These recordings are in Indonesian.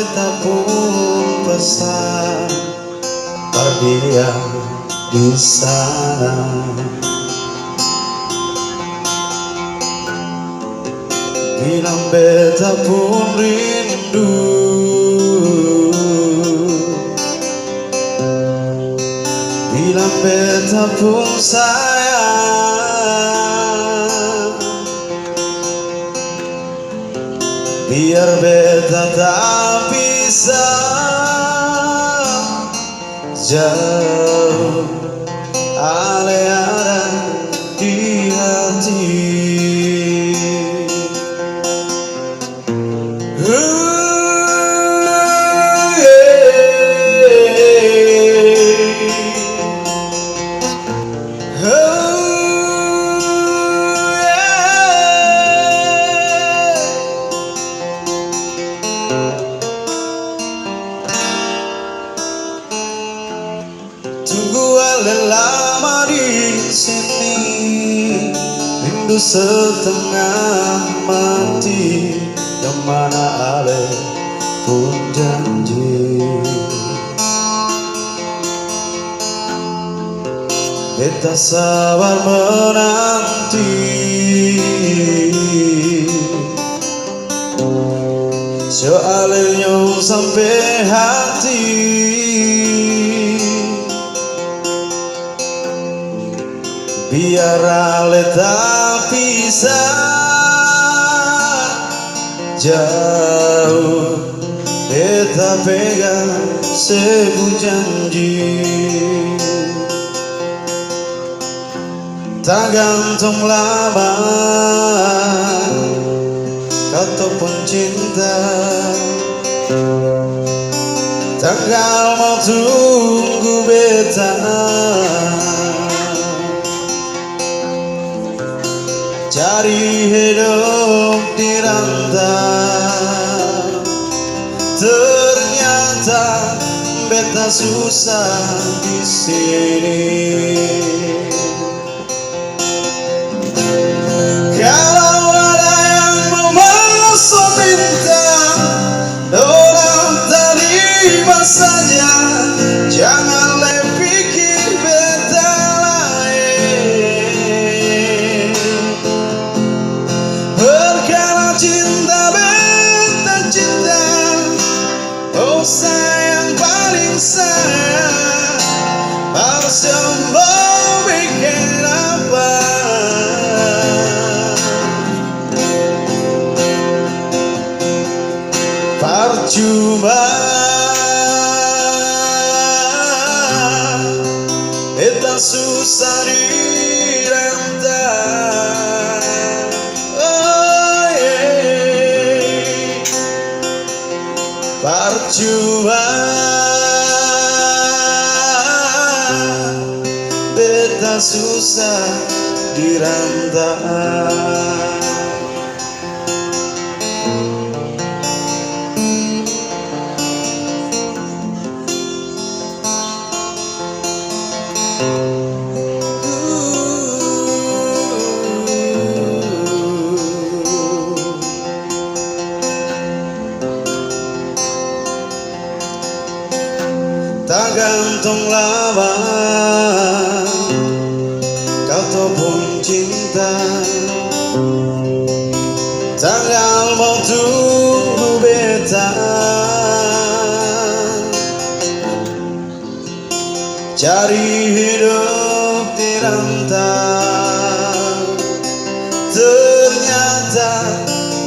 beta pun pesan berdiam di sana. Bilang beta pun rindu, bilang beta pun sayang, biar beta tak bisa jauh, ale ada di hati. Tunggu ale lama di sini, rindu setengah mati, kemana ale pun janji. Beta sabar menanti, soalnya sampai hati. Biar ale tak bisa jauh, beta pegang sebuah janji. Tak gantung lama ataupun cinta, tanggal mau tunggu beta. Cari hidup di rantau, ternyata beta susah di sini. Kalau ada yang mau masuk bintang, orang terima saja, jangan pikir beta lain. Perkara cinta beta cinta, oh sayang paling sayang, harus mau bikin apa? Percuma beta susah dirantau. Oh yeah. Percuma beta susah dirantau. Tak gantung lama kau ataupun cinta, tanggal mau tunggu beta. Cari hidup di rantau, ternyata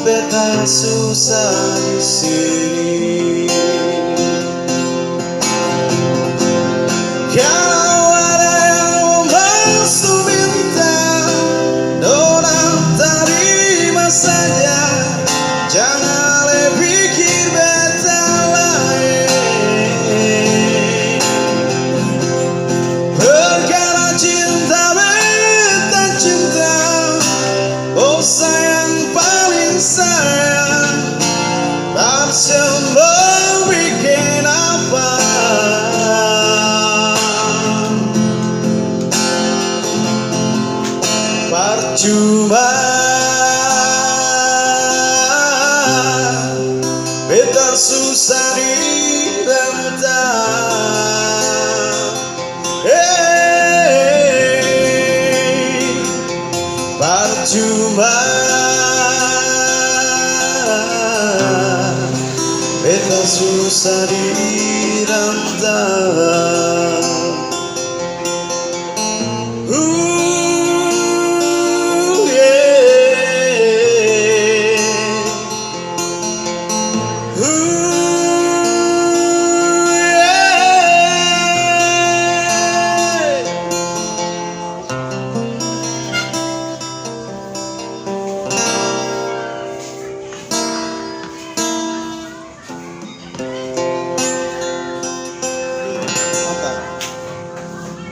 beta susah di sini. Kalau ada yang masuk bintang, orang terima saja, jangan pikir beta lain. Perkara cinta beta cinta, oh sayang paling sayang, tak semua bikin apa. Percuma beta susah susah dirantau.